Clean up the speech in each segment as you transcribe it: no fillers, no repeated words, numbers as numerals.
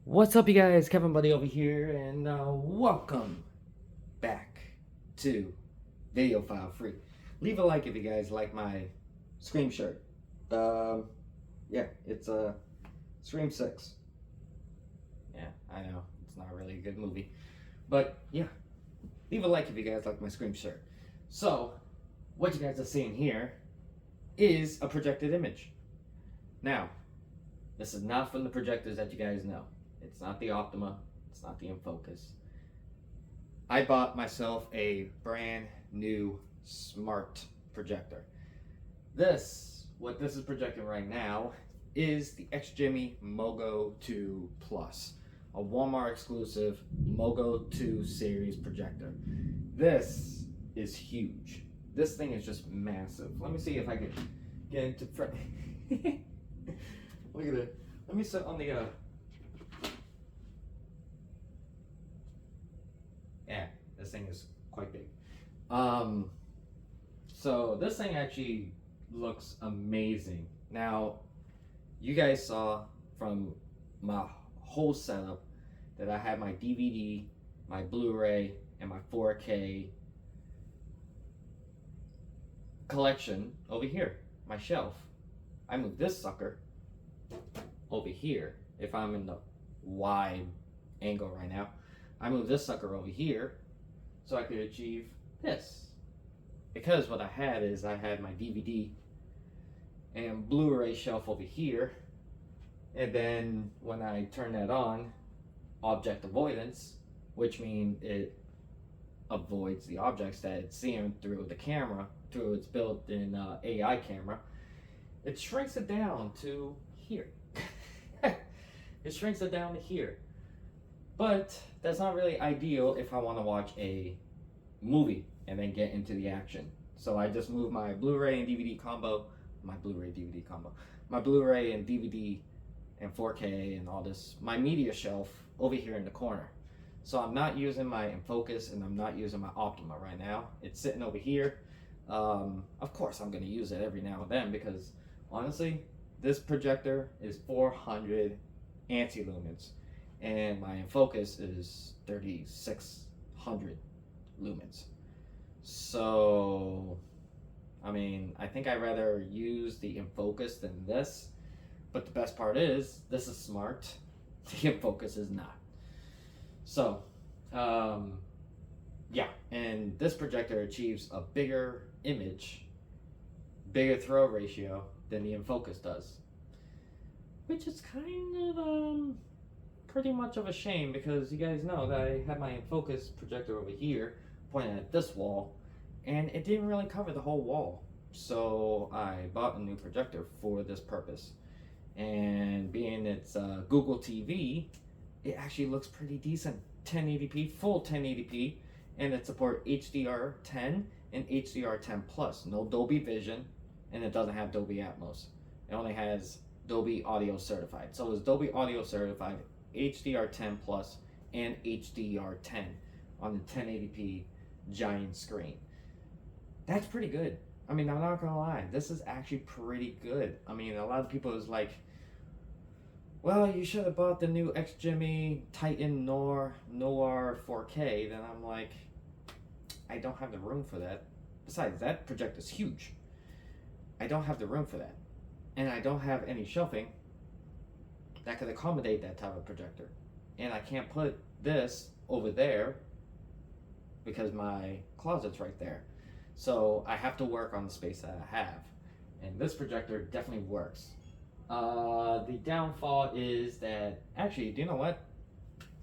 What's up, you guys? Kevin Buddy over here, and welcome back to Video File Free. Leave a like if you guys like my Scream shirt. Yeah, it's Scream 6. Yeah, I know it's not really a good movie, but yeah, leave a like if you guys like my Scream shirt. So, what you guys are seeing here is a projected image. Now, this is not from the projectors that you guys know. It's not the Optima. It's not the InFocus. I bought myself a brand new smart projector. What this is projecting right now, is the XGIMI MOGO 2 Plus, a Walmart exclusive MOGO 2 series projector. This is huge. This thing is just massive. Let me see if I can get into front. Look at it. Let me sit on the yeah, this thing is quite big. So this thing actually looks amazing. Now, you guys saw from my whole setup that I had my DVD, my Blu-ray, and my 4K collection over here, my shelf. I moved this sucker over here. If I'm in the wide angle right now, I moved this sucker over here so I could achieve this. Because what I had is I had my DVD and Blu-ray shelf over here, and then when I turn that on, object avoidance, which means it avoids the objects that it's seeing through the camera, through its built-in AI camera, it shrinks it down to here. It shrinks it down to here. But that's not really ideal if I want to watch a movie and then get into the action. So I just moved my Blu-ray and DVD combo, my Blu-ray and DVD and 4K and all this, my media shelf over here in the corner. So I'm not using my InFocus and I'm not using my Optima right now. It's sitting over here. Of course I'm going to use it every now and then because honestly, this projector is 400 anti-lumens and my InFocus is 3600 lumens. So, I mean, I think I'd rather use the InFocus than this, but the best part is, this is smart, the InFocus is not. So, yeah, and this projector achieves a bigger image, bigger throw ratio than the InFocus does, which is kind of pretty much of a shame because you guys know that I had my InFocus projector over here pointing at this wall and it didn't really cover the whole wall. So I bought a new projector for this purpose, and being it's Google TV, it actually looks pretty decent. 1080p, full 1080p, and it supports HDR10 and HDR10 Plus. No Dolby Vision, and it doesn't have Dolby Atmos. It only has Dolby Audio Certified. So it's Dolby Audio Certified, HDR10 Plus, and HDR10 on the 1080p giant screen. That's pretty good. I mean, I'm not gonna lie, this is actually pretty good. I mean, a lot of people is like, well, you should have bought the new XGIMI Titan Noir 4K. Then I'm like, I don't have the room for that. Besides, that projector is huge. I don't have the room for that. And I don't have any shelving that could accommodate that type of projector. And I can't put this over there because my closet's right there. So I have to work on the space that I have. And this projector definitely works. The downfall is that, actually, do you know what?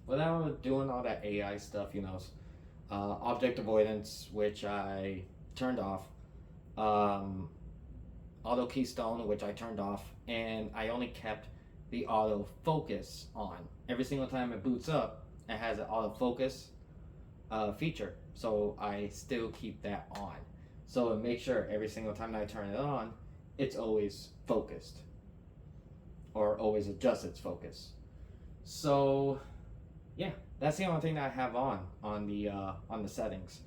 Without doing all that AI stuff, you know, object avoidance, which I turned off, auto keystone, which I turned off, and I only kept the auto focus on. Every single time it boots up, it has an auto focus feature, so I still keep that on. So it makes sure every single time that I turn it on, it's always focused, or always adjusts its focus. So yeah, that's the only thing that I have on the settings.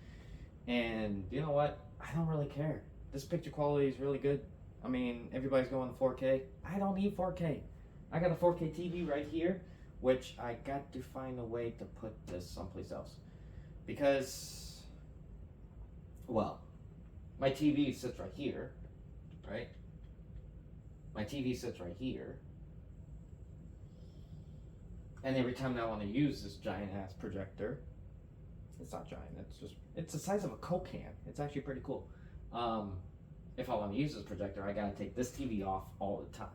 And you know what? I don't really care. This picture quality is really good. I mean, everybody's going to 4K. I don't need 4K. I got a 4K TV right here which I got to find a way to put this someplace else. Because, well, my TV sits right here, right? My TV sits right here. And every time I want to use this giant ass projector, it's not giant, it's the size of a Coke can. It's actually pretty cool. If I want to use this projector, I gotta take this TV off all the time.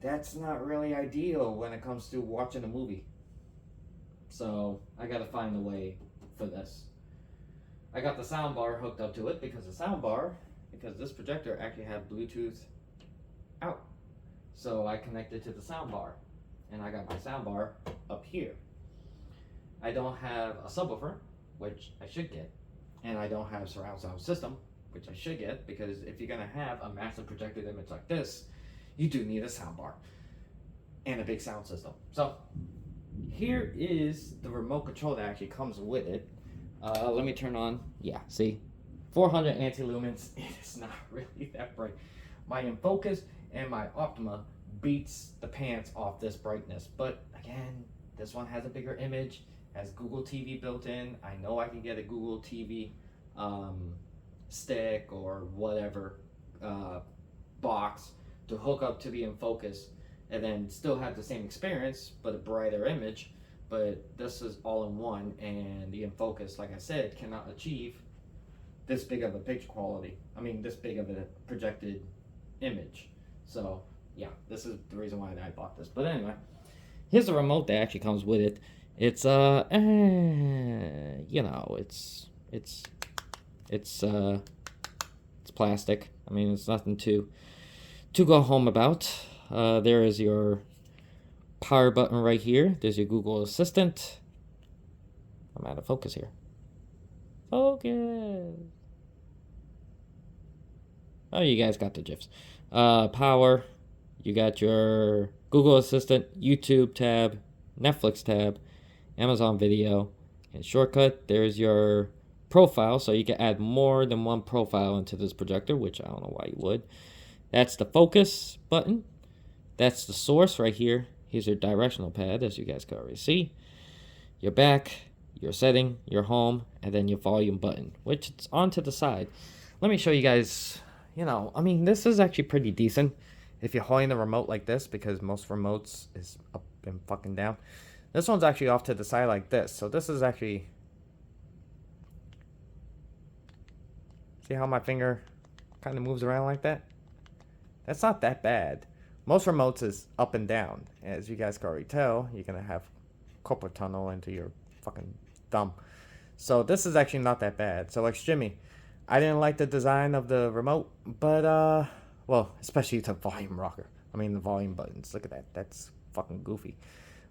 That's not really ideal when it comes to watching a movie. So I gotta find a way for this. I got the soundbar hooked up to it because this projector actually had Bluetooth out. So I connected to the soundbar, and I got my soundbar up here. I don't have a subwoofer, which I should get, and I don't have surround sound system, which I should get, because if you're gonna have a massive projected image like this, you do need a soundbar and a big sound system. So here is the remote control that actually comes with it. Let me turn on, yeah, see, 400 anti-lumens. It is not really that bright. My InFocus and my Optima beats the pants off this brightness, but again, this one has a bigger image, has Google TV built in. I know I can get a Google TV stick or whatever box to hook up to the InFocus and then still have the same experience but a brighter image. But this is all in one, and the InFocus, like I said, cannot achieve this big of a picture quality. I mean, this big of a projected image. So yeah, this is the reason why I bought this. But anyway, here's the remote that actually comes with it. It's you know, it's plastic. I mean, it's nothing to go home about. There is your power button right here. There's your Google Assistant. I'm out of focus here. Focus. Oh, you guys got the gifs. Power. You got your Google Assistant, YouTube tab, Netflix tab, Amazon Video, and shortcut. There's your profile, so you can add more than one profile into this projector, which I don't know why you would. That's the focus button. That's the source right here. Here's your directional pad, as you guys can already see. Your back, your setting, your home, and then your volume button, which it's on to the side. Let me show you guys, you know, I mean, this is actually pretty decent if you're holding the remote like this, because most remotes is up and fucking down. This one's actually off to the side like this. So this is actually, see how my finger kind of moves around like that? That's not that bad. Most remotes is up and down. As you guys can already tell, you're going to have carpal tunnel into your fucking thumb. So this is actually not that bad. So XGIMI, I didn't like the design of the remote, but, well, especially the volume rocker. I mean, the volume buttons. Look at that. That's fucking goofy.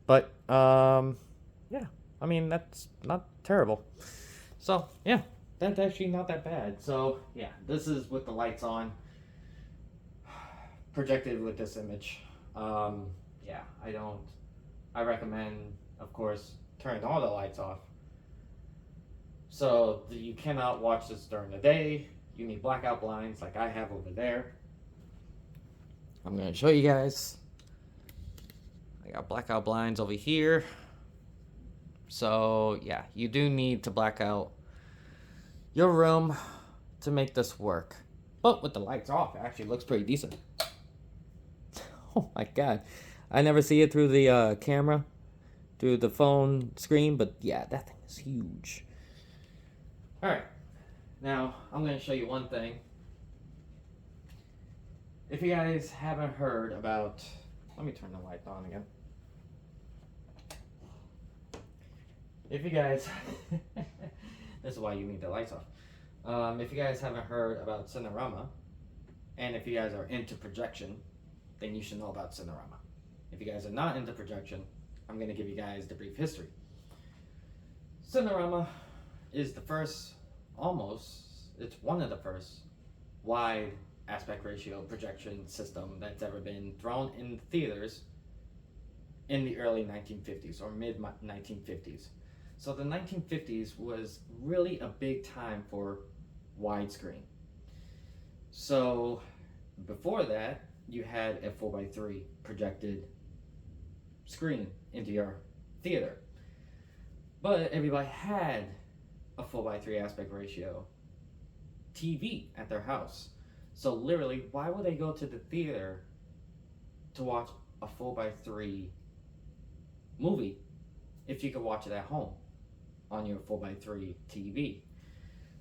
But, yeah, I mean, that's not terrible. So, yeah, that's actually not that bad. So, yeah, this is with the lights on, projected with this image. Yeah, I recommend, of course, turning all the lights off. So you cannot watch this during the day. You need blackout blinds like I have over there. I'm going to show you guys. I got blackout blinds over here. So yeah, you do need to black out your room to make this work. But with the lights off, it actually looks pretty decent. Oh my god. I never see it through the camera, through the phone screen, but yeah, that thing is huge. Alright, now I'm going to show you one thing. If you guys haven't heard about, let me turn the light on again. If you guys, this is why you need the lights off. If you guys haven't heard about Cinerama, and if you guys are into projection, then you should know about Cinerama. If you guys are not into projection, I'm going to give you guys the brief history. Cinerama is the first, it's one of the first wide aspect ratio projection system that's ever been thrown in theaters in the early 1950s or mid 1950s. So the 1950s was really a big time for widescreen. So before that, you had a 4x3 projected screen into your theater. But everybody had a 4:3 aspect ratio TV at their house. So literally, why would they go to the theater to watch a 4:3 movie if you could watch it at home on your 4:3 TV?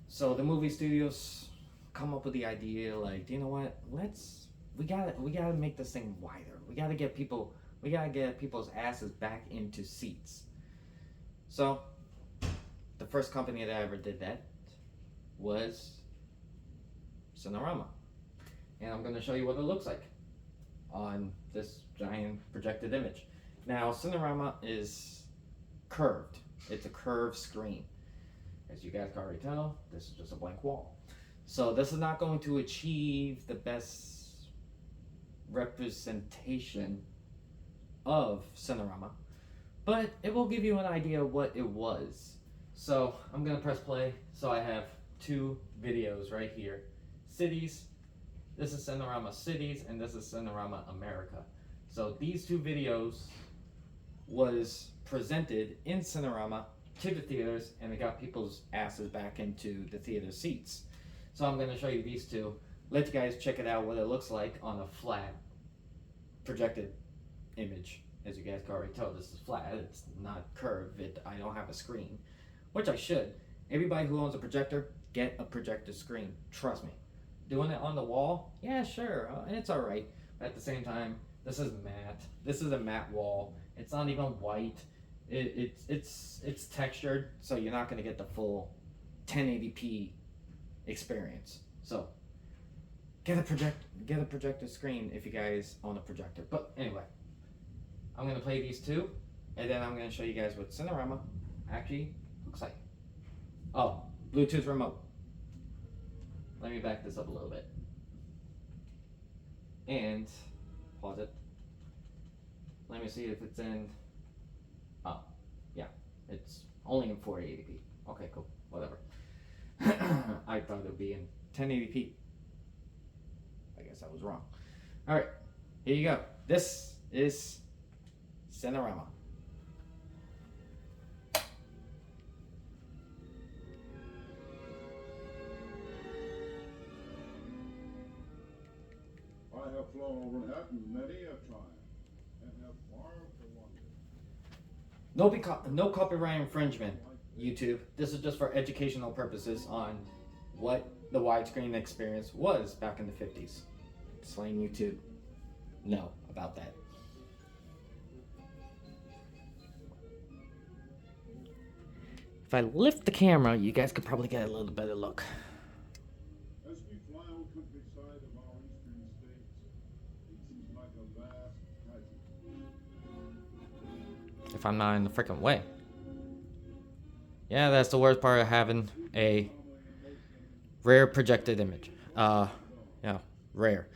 So the movie studios come up with the idea, like, you know what? We gotta make this thing wider. We gotta get people's asses back into seats. So the first company that ever did that was Cinerama. And I'm going to show you what it looks like on this giant projected image. Now, Cinerama is curved. It's a curved screen. As you guys can already tell, this is just a blank wall. So this is not going to achieve the best representation of Cinerama, but it will give you an idea of what it was. So I'm going to press play. So I have two videos right here. Cities. This is Cinerama Cities, and this is Cinerama America. So these two videos was presented in Cinerama to the theaters, and it got people's asses back into the theater seats. So I'm going to show you these two. Let you guys check it out, what it looks like on a flat projected image. As you guys can already tell, this is flat. It's not curved. I don't have a screen, which I should. Everybody who owns a projector, get a projector screen. Trust me. Doing it on the wall, yeah, sure, it's all right. But at the same time, this is matte. This is a matte wall. It's not even white. It's textured, so you're not going to get the full 1080p experience. So get a projector screen if you guys own a projector. But anyway, I'm going to play these two, and then I'm going to show you guys what Cinerama actually looks like. Oh, Bluetooth remote. Let me back this up a little bit. And pause it. Let me see if it's in. Oh, yeah. It's only in 480p. Okay, cool. Whatever. I thought it would be in 1080p. I guess I was wrong. Alright, here you go. This is Cinerama. I have flown over Manhattan many a time, and have far to wander. No copyright infringement, YouTube. This is just for educational purposes on what the widescreen experience was back in the 50s. Just letting YouTube know about that. If I lift the camera, you guys could probably get a little better look. As we fly over countryside of our eastern states, it seems like a vast tragedy. If I'm not in the freaking way. Yeah, that's the worst part of having a rare projected image. Yeah, rare.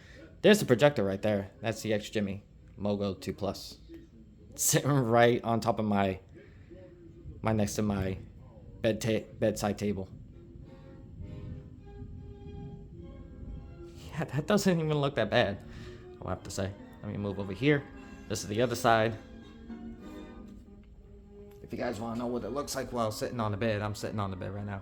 There's the projector right there. That's the XGIMI MOGO 2 Plus. Sitting right on top of my next to my bedside table. Yeah, that doesn't even look that bad, I'll have to say. Let me move over here. This is the other side. If you guys want to know what it looks like while sitting on the bed, I'm sitting on the bed right now.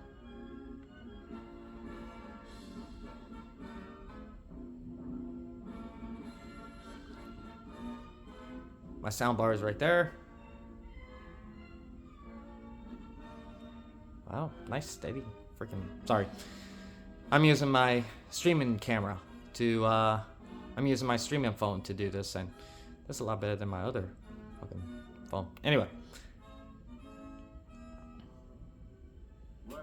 My sound bar is right there. Wow, nice steady freaking. Sorry. I'm using my streaming camera to I'm using my streaming phone to do this, and that's a lot better than my other fucking phone. Anyway. And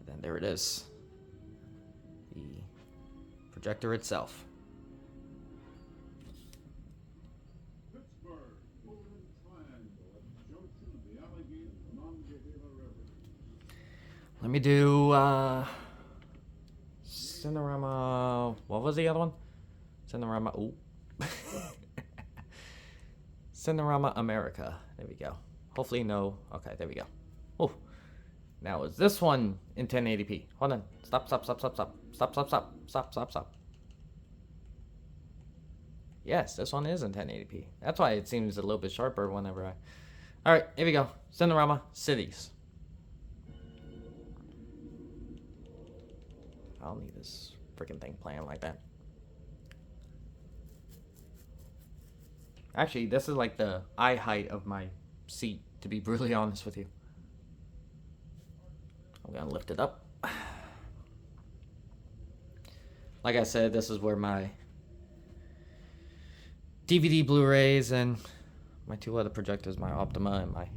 then there it is. The projector itself. Let me do Cinerama. What was the other one? Cinerama. Ooh. Cinerama America. There we go. Hopefully no. Okay, there we go. Oh. Now is this one in 1080p? Hold on. Stop. Yes, this one is in 1080p. That's why it seems a little bit sharper whenever I... Alright, here we go. Cinerama Cities. I don't need this freaking thing playing like that. Actually, this is like the eye height of my seat, to be brutally honest with you. I'm gonna lift it up. Like I said, this is where my DVD Blu-rays and my two other projectors, my Optima and my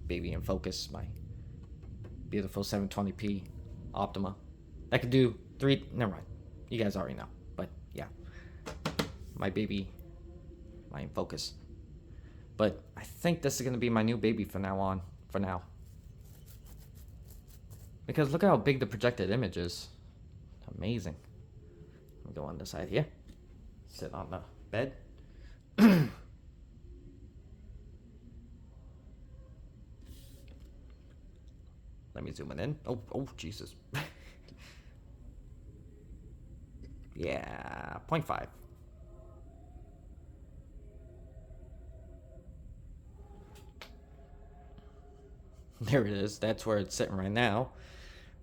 baby in focus, my beautiful 720p Optima. I could do never mind. You guys already know, but yeah. My baby, my in focus. But I think this is gonna be my new baby from now on, for now. Because look at how big the projected image is. Amazing. Let me go on this side here. Sit on the bed. Let me zoom it in. Oh, Jesus. Yeah, 0.5. There it is. That's where it's sitting right now.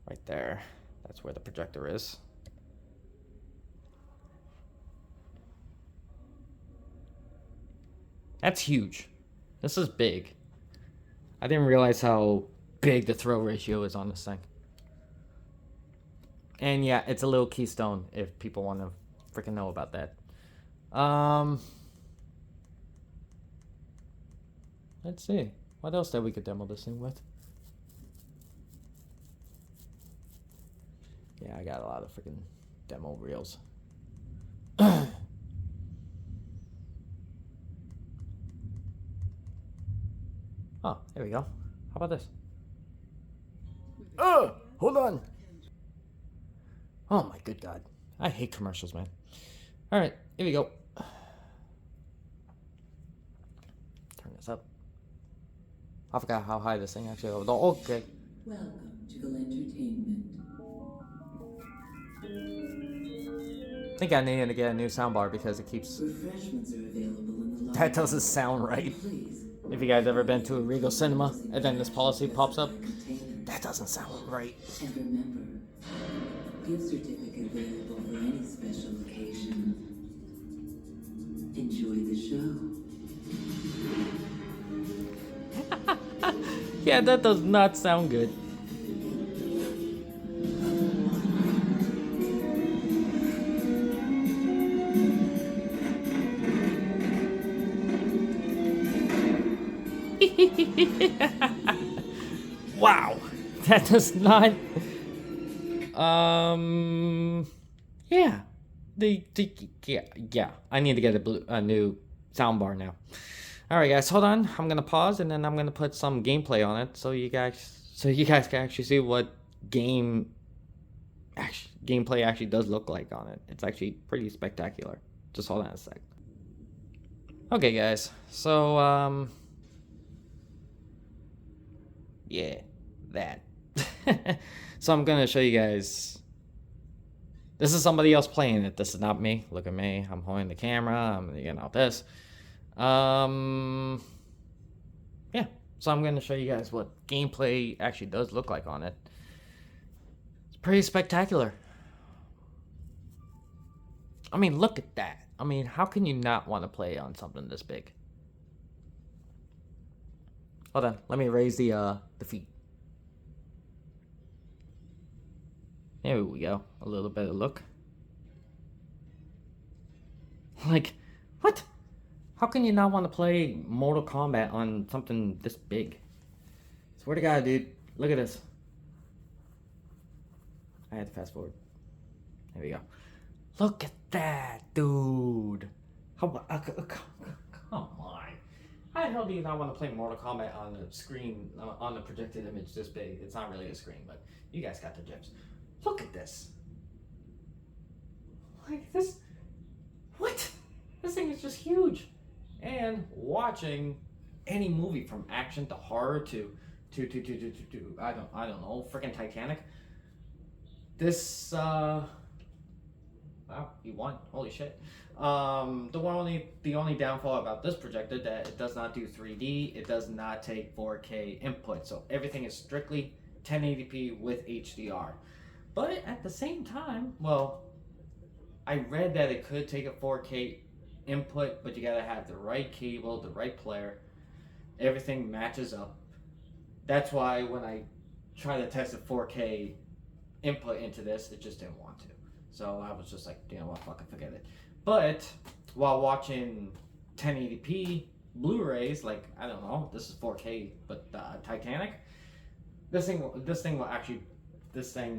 Right there. That's where the projector is. That's huge. This is big. I didn't realize how big the throw ratio is on this thing. And yeah, it's a little Keystone if people want to freaking know about that. Let's see. What else that we could demo this thing with? Yeah, I got a lot of freaking demo reels. Oh, there we go. How about this? Hold on. Oh my good God. I hate commercials, man. Alright, here we go. Turn this up. I forgot how high this thing actually goes. Oh, okay. Welcome to Entertainment. I think I need to get a new soundbar because it keeps... Refreshments are available in the lobby. That doesn't sound right. Please. If you guys ever been to a Regal Cinema and then this policy pops up, that doesn't sound right. And remember, gift certificate available for any special occasion. Enjoy the show. Yeah, that does not sound good. Wow, that does not. Yeah, yeah. I need to get a new soundbar now. All right, guys, hold on. I'm gonna pause and then I'm gonna put some gameplay on it so you guys can actually see what gameplay actually does look like on it. It's actually pretty spectacular. Just hold on a sec. Okay, guys. So yeah, that. So I'm gonna show you guys. This is somebody else playing it. This is not me. Look at me. I'm holding the camera. I'm this. Yeah. So I'm gonna show you guys what gameplay actually does look like on it. It's pretty spectacular. I mean, look at that. I mean, how can you not want to play on something this big? Hold on, let me raise the feet. There we go. A little better look. Like, what? How can you not want to play Mortal Kombat on something this big? Swear to God, dude. Look at this. I had to fast forward. There we go. Look at that, dude. Come on. How the hell do you not want to play Mortal Kombat on the screen, on the projected image this big? It's not really a screen, but you guys got the gifs. Look at this. Like this. What? This thing is just huge. And watching any movie from action to horror to I don't know, freaking Titanic. This Wow, he won. Holy shit. The only downfall about this projector that it does not do 3D. It does not take 4K input. So everything is strictly 1080p with HDR. But at the same time, well, I read that it could take a 4K input, but you gotta have the right cable, the right player. Everything matches up. That's why when I try to test a 4K input into this, it just didn't want to. So I was just like, you know what, fucking forget it. But while watching 1080p Blu-rays, like, I don't know, this is 4K, but Titanic, this thing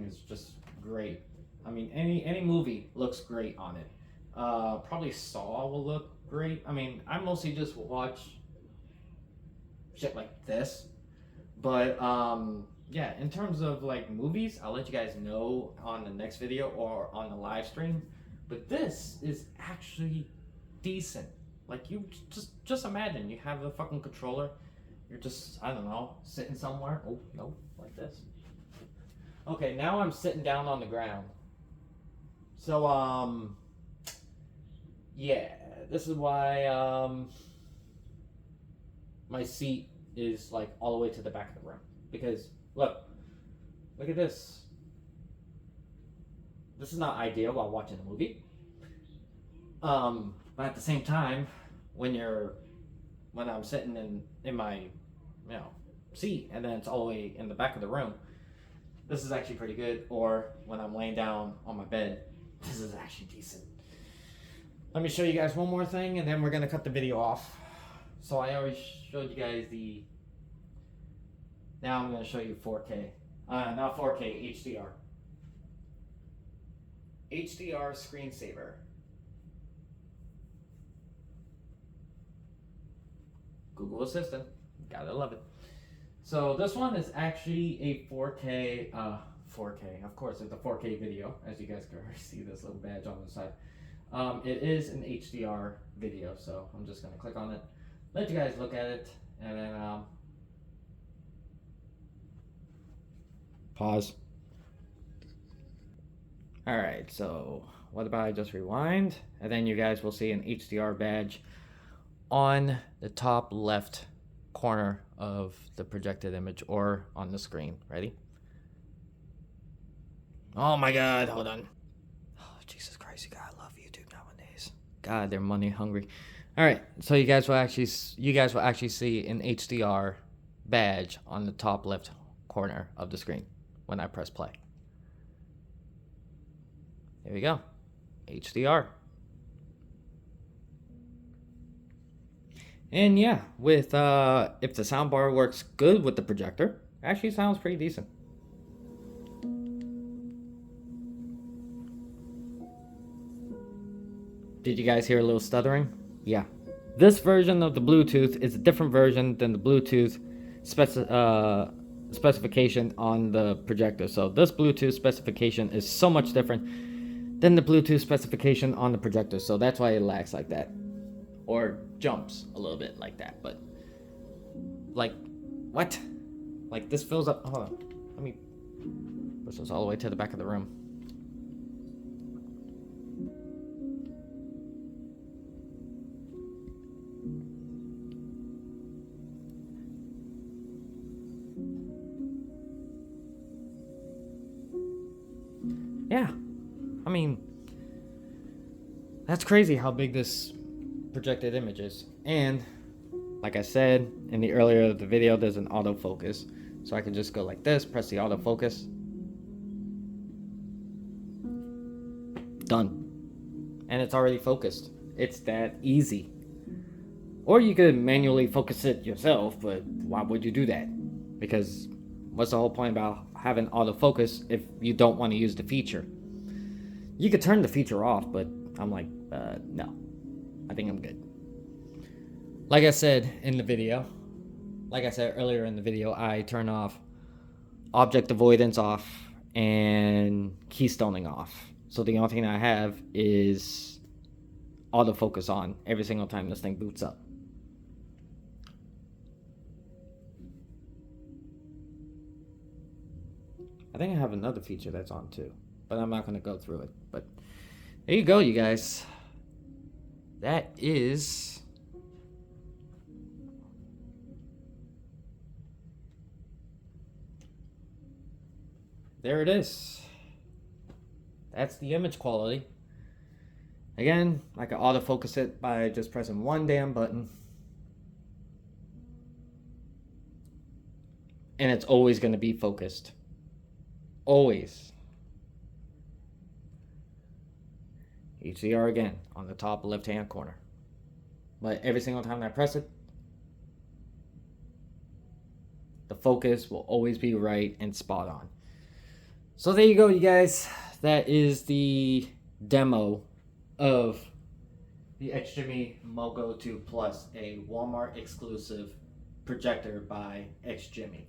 is just great. I mean, any movie looks great on it. Probably Saw will look great. I mean, I mostly just watch shit like this, but yeah, in terms of like movies, I'll let you guys know on the next video or on the live stream. But this is actually decent. Like, you just imagine you have a fucking controller. You're just, I don't know, sitting somewhere. Oh no, like this. Okay, now I'm sitting down on the ground. So yeah, this is why my seat is like all the way to the back of the room, because look at this. This is not ideal while watching a movie. But at the same time, when I'm sitting in my, seat, and then it's all the way in the back of the room, this is actually pretty good. Or when I'm laying down on my bed, this is actually decent. Let me show you guys one more thing, and then we're gonna cut the video off. So I already showed you guys now I'm gonna show you 4K. Not 4K, HDR. HDR screensaver. Google Assistant. Gotta love it. So this one is actually a 4K, 4K. Of course, it's a 4K video, as you guys can already see this little badge on the side. It is an HDR video, so I'm just gonna click on it, let you guys look at it, and then pause. All right, so what about I just rewind, and then you guys will see an HDR badge on the top left corner of the projected image or on the screen. Ready? Oh my God, hold on. Oh, Jesus Christ, you gotta love YouTube nowadays. God, they're money hungry. All right, so you guys will actually see an HDR badge on the top left corner of the screen when I press play. There we go, HDR. And yeah, with if the soundbar works good with the projector, actually sounds pretty decent. Did you guys hear a little stuttering? Yeah. This version of the Bluetooth is a different version than the Bluetooth specification on the projector. So this Bluetooth specification is so much different than the Bluetooth specification on the projector. So that's why it lags like that. Or jumps a little bit like that. But, like, what? Like, this fills up. Hold on. Let me push this all the way to the back of the room. Yeah, I mean, that's crazy how big this projected image is. And like I said in the earlier of the video, there's an autofocus, so I can just go like this, press the autofocus, done, and it's already focused. It's that easy. Or you could manually focus it yourself, but why would you do that? Because what's the whole point about having autofocus if you don't want to use the feature? You could turn the feature off, but I'm like, no, I think I'm good. Like I said earlier in the video, I turn off object avoidance off and keystoning off. So the only thing I have is autofocus on every single time this thing boots up. I think I have another feature that's on too, but I'm not going to go through it. But There you go, you guys. That is there it is. That's the image quality. Again, I can autofocus it by just pressing one damn button. And it's always going to be focused. Always. HDR again on the top left hand corner. But every single time I press it, the focus will always be right and spot on. So there you go, you guys. That is the demo of the XGIMI MOGO 2 Plus, a Walmart exclusive projector by XGIMI.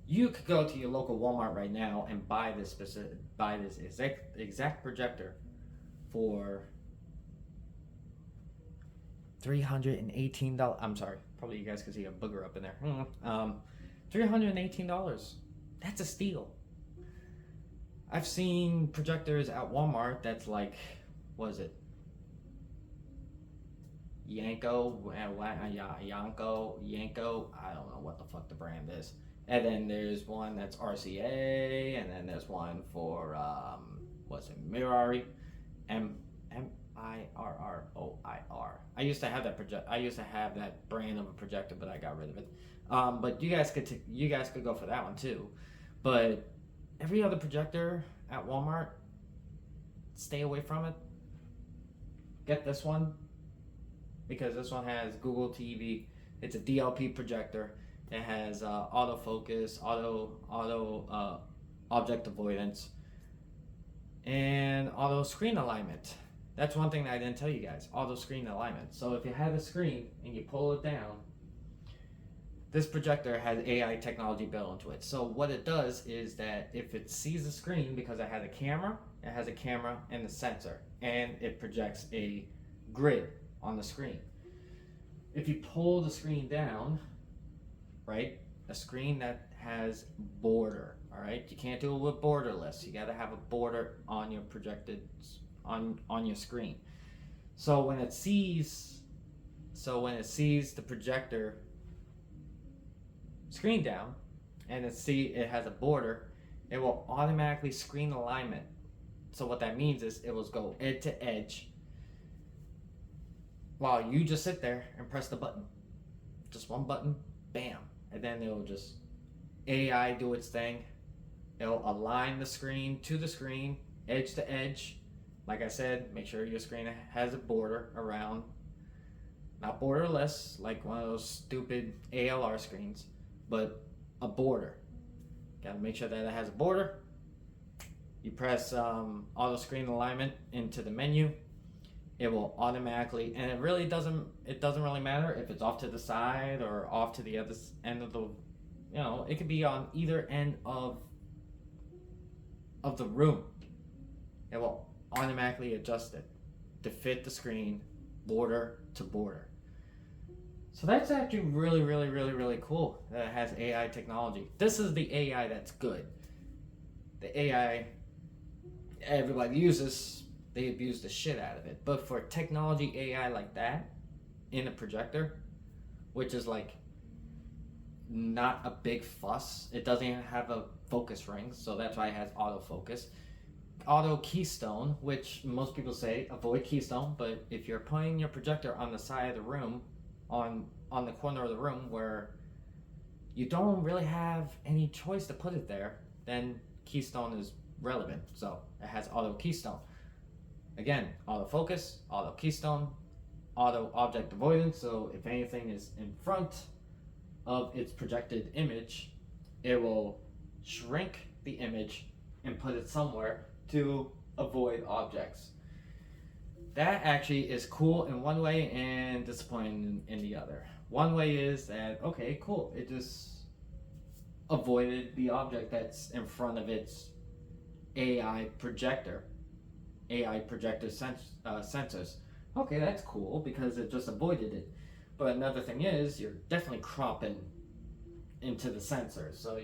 You could go to your local Walmart right now and buy this exact projector for $318. I'm sorry, probably you guys can see a booger up in there. $318. That's a steal. I've seen projectors at Walmart that's like, what is it? Yanko, I don't know what the fuck the brand is. And then there's one that's RCA, and then there's one for what's it, Mirari, Mirror. I used to have that brand of a projector, but I got rid of it. But you guys could go for that one too. But every other projector at Walmart, stay away from it. Get this one, because this one has Google TV. It's a DLP projector. It has autofocus, auto object avoidance, and auto screen alignment. That's one thing that I didn't tell you guys, auto screen alignment. So if you have a screen and you pull it down, this projector has AI technology built into it. So what it does is that if it sees the screen, because it has a camera and a sensor, and it projects a grid on the screen. If you pull the screen down, right, a screen that has border, all right, you can't do it with borderless. You got to have a border on your projected on your screen. So when it sees the projector screen down and it has a border, it will automatically screen alignment. So what that means is it will go edge to edge while you just sit there and press the button. Just one button, bam. And then it'll just AI do its thing. It'll align the screen to the screen, edge to edge. Like I said, make sure your screen has a border around. Not borderless, like one of those stupid ALR screens, but a border. Gotta make sure that it has a border. You press auto screen alignment into the menu. It will automatically, and it doesn't really matter if it's off to the side or off to the other end of the, it could be on either end of the room. It will automatically adjust it to fit the screen, border to border. So that's actually really, really, really, really cool that it has AI technology. This is the AI that's good. The AI everybody uses, they abuse the shit out of it. But for technology AI like that in a projector, which is like not a big fuss, it doesn't even have a focus ring, so that's why it has autofocus. Auto keystone, which most people say avoid keystone, but if you're putting your projector on the side of the room, on the corner of the room where you don't really have any choice to put it there, then keystone is relevant. So it has auto keystone. Again, autofocus, auto keystone, auto object avoidance. So if anything is in front of its projected image, it will shrink the image and put it somewhere to avoid objects. That actually is cool in one way and disappointing in the other. One way is that, okay, cool, it just avoided the object that's in front of its AI projector sensors. Okay, that's cool because it just avoided it. But another thing is you're definitely cropping into the sensor, so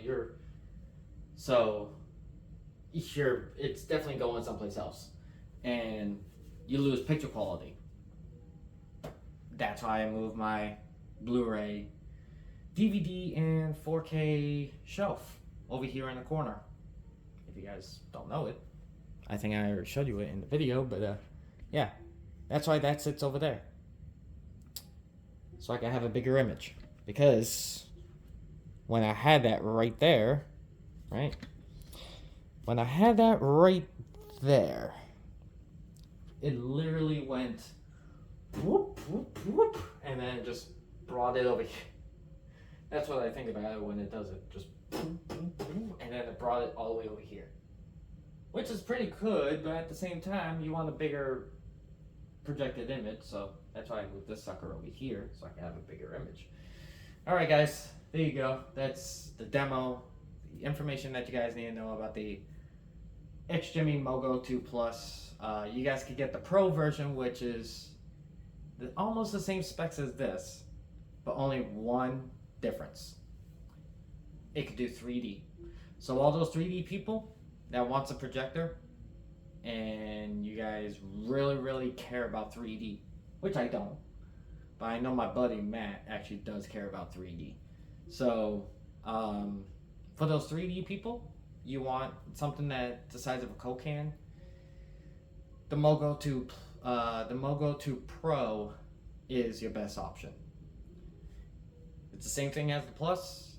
it's definitely going someplace else. And you lose picture quality. That's why I moved my Blu-ray, DVD, and 4K shelf over here in the corner. If you guys don't know it, I think I already showed you it in the video, but yeah, that's why that sits over there. So I can have a bigger image. Because when I had that right there, right? When I had that right there, it literally went whoop, whoop, whoop, and then just brought it over here. That's what I think about it when it does it. Just and then it brought it all the way over here. Which is pretty good, but at the same time, you want a bigger projected image, so that's why I moved this sucker over here, so I can have a bigger image. Alright guys, there you go. That's the demo, the information that you guys need to know about the XGIMI MOGO 2 Plus. You guys could get the Pro version, which is almost the same specs as this, but only one difference. It could do 3D. So all those 3D people that wants a projector, and you guys really care about 3D, which I don't, but I know my buddy Matt actually does care about 3D. So for those 3D people, you want something that the size of a Coke can, the MOGO 2 Pro is your best option. It's the same thing as the Plus.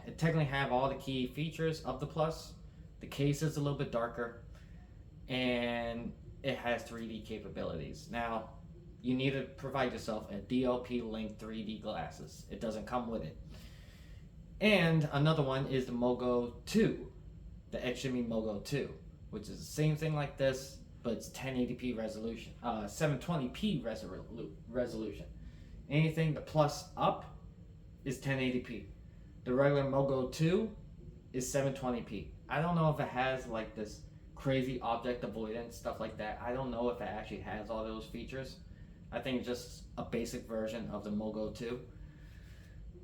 It technically have all the key features of the Plus. The case is a little bit darker, and it has 3D capabilities. Now, you need to provide yourself a DLP Link 3D glasses. It doesn't come with it. And another one is the MOGO 2, the XGIMI MOGO 2, which is the same thing like this, but it's 1080p resolution, 720p resolution. Anything the Plus up is 1080p. The regular MOGO 2 is 720p. I don't know if it has like this crazy object avoidance, stuff like that. I don't know if it actually has all those features. I think it's just a basic version of the MOGO 2.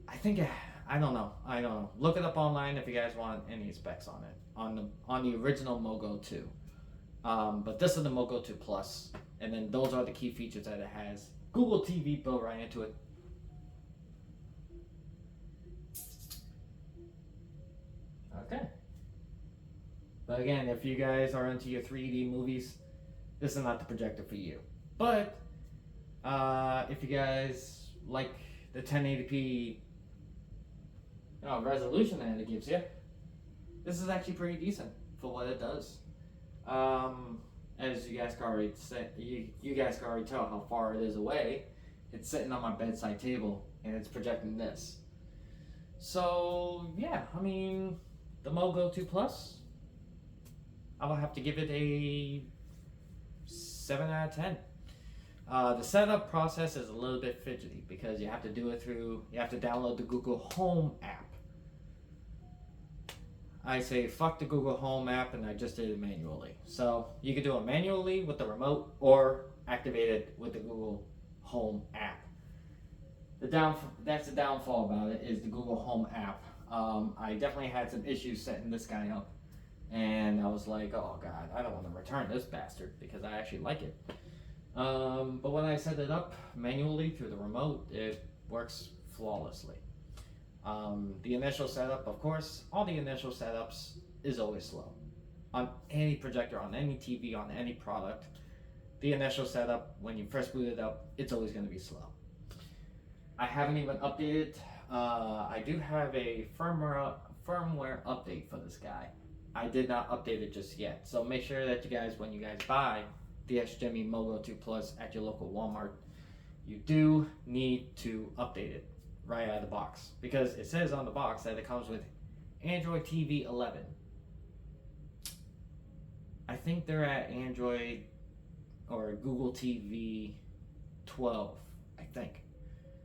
I don't know. Look it up online if you guys want any specs on it. On the original MOGO 2. But this is the MOGO 2 Plus. And then those are the key features that it has. Google TV built right into it. Okay. But again, if you guys are into your 3D movies, this is not the projector for you. But if you guys like the 1080p resolution that it gives you, this is actually pretty decent for what it does. As you guys can already you guys can already tell how far it is away. It's sitting on my bedside table and it's projecting this. So yeah, I mean, the MOGO 2 Plus, I will have to give it a 7 out of 10. The setup process is a little bit fidgety because you have to download the Google Home app. I say fuck the Google Home app, and I just did it manually. So you can do it manually with the remote or activate it with the Google Home app. That's the downfall about it, is the Google Home app. I definitely had some issues setting this guy up, and I was like, oh god, I don't want to return this bastard because I actually like it. But when I set it up manually through the remote, it works flawlessly. The initial setup, of course, all the initial setups is always slow. On any projector, on any TV, on any product, the initial setup, when you first boot it up, it's always going to be slow. I haven't even updated. I do have a firmware update for this guy. I did not update it just yet. So make sure that you guys, when you guys buy the XGIMI MOGO 2 Plus at your local Walmart, you do need to update it right out of the box, because it says on the box that it comes with Android TV 11. I think they're at Android or Google TV 12, I think.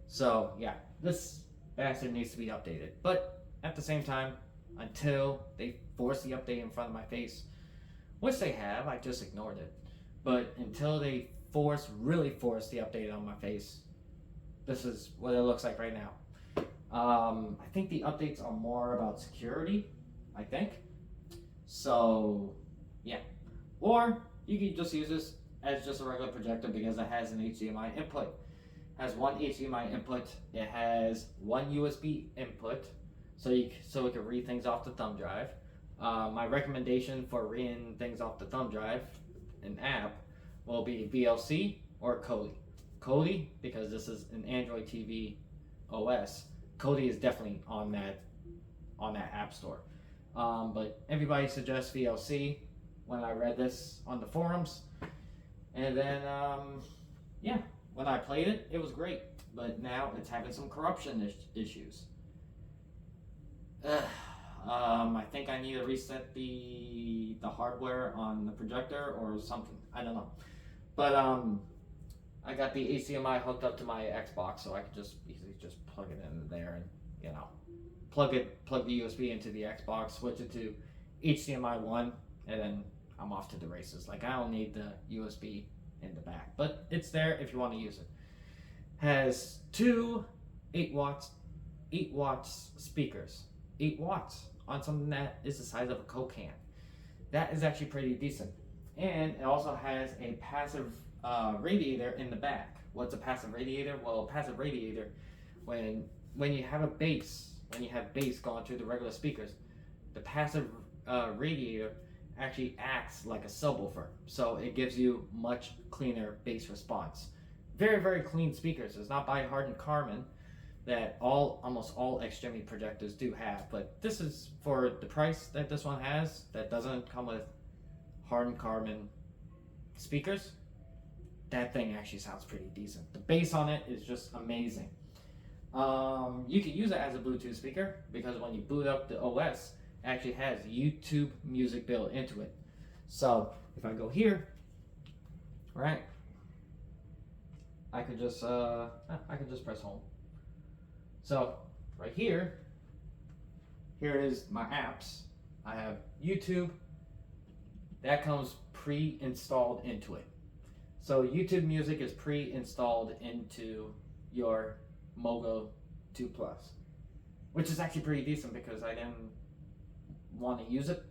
So yeah, this bastard needs to be updated. But at the same time, until they force the update in front of my face, which they have, I just ignored it. But until they really force the update on my face, this is what it looks like right now. I think the updates are more about security, I think. So, yeah. Or you can just use this as just a regular projector because it has an HDMI input. It has one HDMI input. It has one USB input, so it can read things off the thumb drive. My recommendation for reading things off the thumb drive, an app, will be VLC or Kodi. Kodi, because this is an Android TV OS. Kodi is definitely on that app store. But everybody suggests VLC when I read this on the forums. And then, yeah, when I played it, it was great. But now it's having some corruption issues. I think I need to reset the hardware on the projector or something. I don't know. But I got the HDMI hooked up to my Xbox, so I could just easily just plug it in there and, you know, plug the USB into the Xbox, switch it to HDMI 1, and then I'm off to the races. Like, I don't need the USB in the back, but it's there if you want to use it. Has two 8 watts speakers. 8 watts on something that is the size of a Coke can. That is actually pretty decent. And it also has a passive radiator in the back. What's a passive radiator? Well, a passive radiator, when you have bass going through the regular speakers, the passive radiator actually acts like a subwoofer, so it gives you much cleaner bass response. Very, very clean speakers. It's not by Hardin Carmen that almost all XGIMI projectors do have, but this is for the price that this one has. That doesn't come with Hardin Carmen speakers. That thing actually sounds pretty decent. The bass on it is just amazing. You can use it as a Bluetooth speaker because when you boot up the OS, it actually has YouTube music built into it. So if I go here, right, I could just press home. So right here is my apps. I have YouTube. That comes pre-installed into it. So YouTube Music is pre-installed into your MOGO 2 Plus, which is actually pretty decent because I didn't want to use it,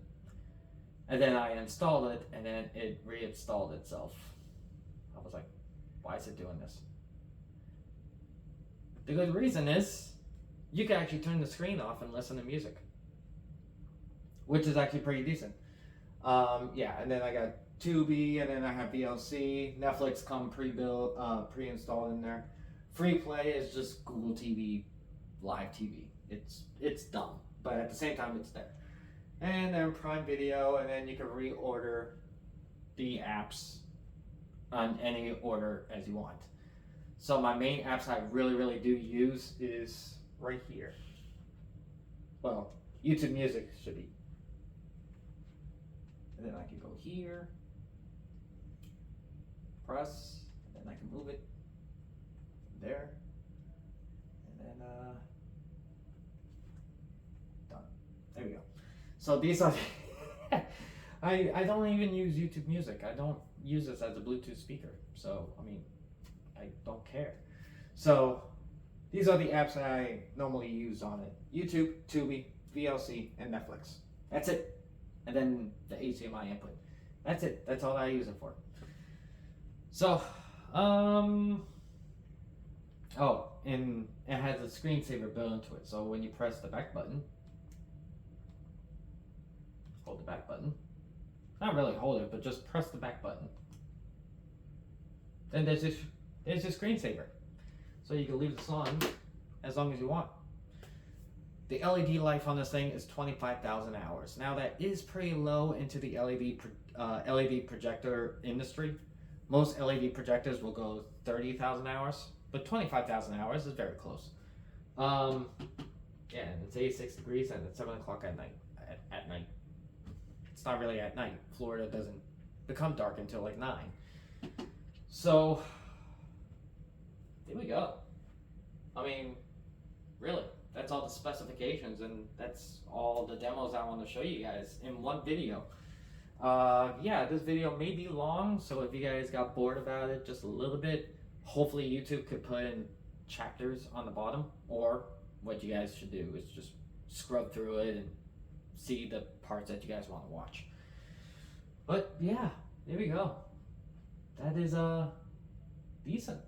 and then I installed it, and then it reinstalled itself. I was like, why is it doing this? The good reason is you can actually turn the screen off and listen to music, which is actually pretty decent. Yeah, and then I got Tubi, and then I have VLC. Netflix come pre-built, pre-installed in there. Free play is just Google TV, live TV. It's dumb, but at the same time it's there. And then Prime Video, and then you can reorder the apps on any order as you want. So my main apps I really do use is right here. Well, YouTube Music should be. And then I can go here, press, and then I can move it there, and then done. There we go. So these are I don't even use YouTube Music. I don't use this as a Bluetooth speaker. So I mean, I don't care. So these are the apps that I normally use on it: YouTube, Tubi, VLC, and Netflix. That's it. And then the HDMI input. That's it. That's all I use it for. So, oh, and it has a screensaver built into it. So when you press the back button, hold the back button. Not really hold it, but just press the back button. Then there's your screensaver. So you can leave this on as long as you want. The LED life on this thing is 25,000 hours. Now that is pretty low into the LED projector industry. Most LED projectors will go 30,000 hours, but 25,000 hours is very close. Yeah, and it's 86 degrees and it's 7 o'clock at night. At night. It's not really at night. Florida doesn't become dark until like 9. So, there we go. I mean, really. That's all the specifications, and that's all the demos I want to show you guys in one video. Yeah, this video may be long, so if you guys got bored about it just a little bit, hopefully YouTube could put in chapters on the bottom, or what you guys should do is just scrub through it and see the parts that you guys want to watch. But yeah, there we go. that is decent.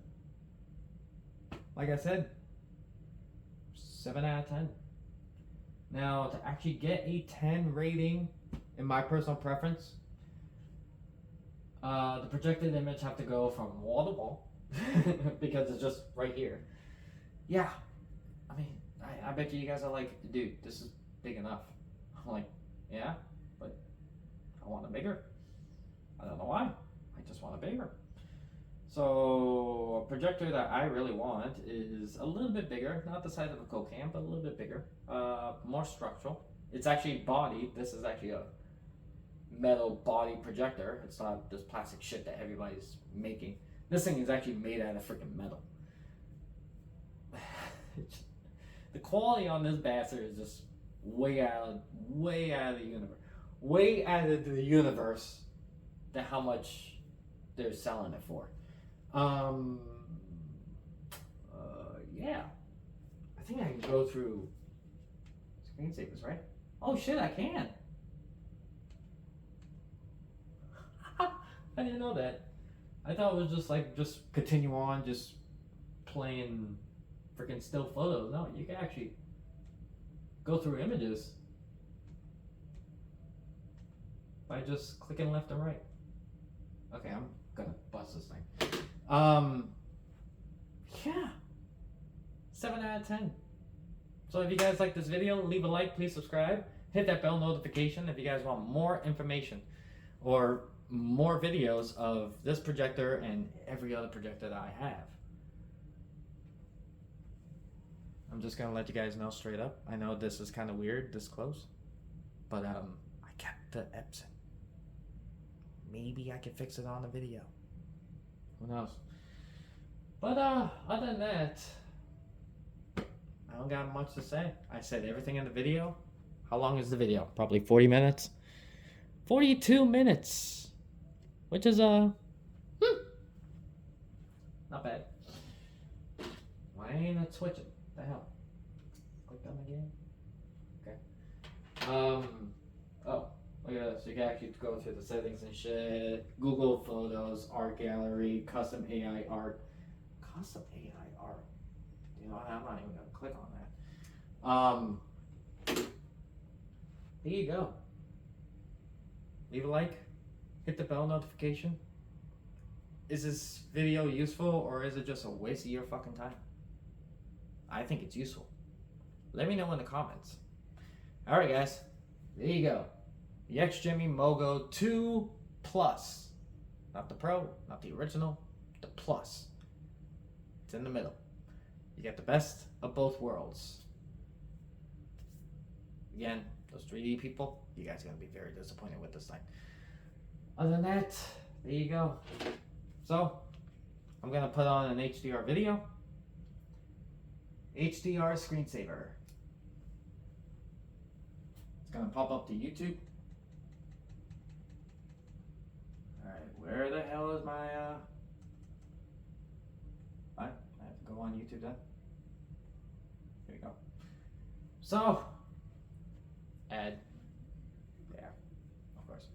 Like I said, 7 out of 10. Now, to actually get a 10 rating, in my personal preference, the projected image have to go from wall to wall because it's just right here. Yeah, I mean, I bet you guys are like, dude, this is big enough. I'm like, yeah, but I want it bigger. I don't know why. I just want it bigger. So a projector that I really want is a little bit bigger, not the size of a Coke can, but a little bit bigger, more structural. It's actually bodied. This is actually a metal body projector. It's not this plastic shit that everybody's making. This thing is actually made out of freaking metal. The quality on this bastard is just way out of the universe. Way out of the universe than how much they're selling it for. Yeah. I think I can go through screensavers, right? Oh shit, I can. I didn't know that. I thought it was just like, just continue on, just playing freaking still photos. No, you can actually go through images by just clicking left and right. Okay, I'm gonna bust this thing. Yeah, 7 out of 10. So if you guys like this video, leave a like, please subscribe, hit that bell notification if you guys want more information or more videos of this projector and every other projector that I have. I'm just gonna let you guys know straight up. I know this is kind of weird this close, but I kept the Epson. Maybe I can fix it on the video. Who knows? But other than that, I don't got much to say. I said everything in the video. How long is the video? Probably 40 minutes. 42 minutes, which is not bad. Why ain't it switching? The hell? Click on the game. Okay. Oh, look at this. You can actually go through the settings and shit. Google Photos, Art Gallery, Custom AI Art. Custom AI Art. You know, I'm not even gonna click on that. There you go. Leave a like. Hit the bell notification. Is this video useful or is it just a waste of your fucking time? I think it's useful. Let me know in the comments. Alright guys, there you go. The XGIMI MOGO 2 Plus. Not the Pro, not the original, the Plus. It's in the middle. You get the best of both worlds. Again, those 3D people, you guys are going to be very disappointed with this thing. Other than that, there you go. So, I'm going to put on an HDR video. HDR screensaver. It's going to pop up to YouTube. Alright, where the hell is my, I have to go on YouTube then. Here we go. So, ad. Yeah, of course.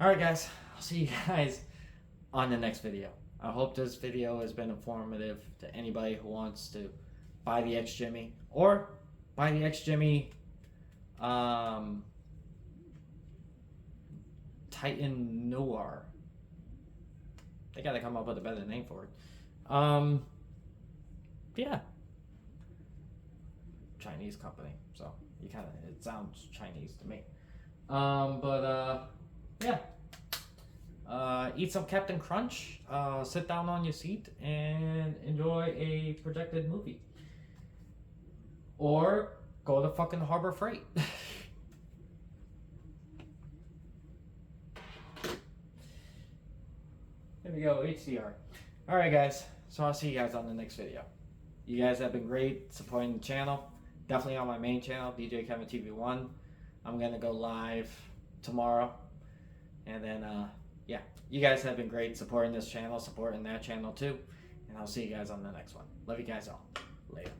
Alright guys, I'll see you guys on the next video. I hope this video has been informative to anybody who wants to buy the XGIMI or buy the XGIMI Titan Noir. They gotta come up with a better name for it. Yeah. Chinese company, so you kind of, it sounds Chinese to me. Yeah. Eat some Captain Crunch, sit down on your seat and enjoy a projected movie. Or go to fucking Harbor Freight. There we go, HDR. Alright guys, so I'll see you guys on the next video. You guys have been great supporting the channel. Definitely on my main channel, DJ Kevin TV1. I'm gonna go live tomorrow. And then, yeah, you guys have been great supporting this channel, supporting that channel too. And I'll see you guys on the next one. Love you guys all. Later.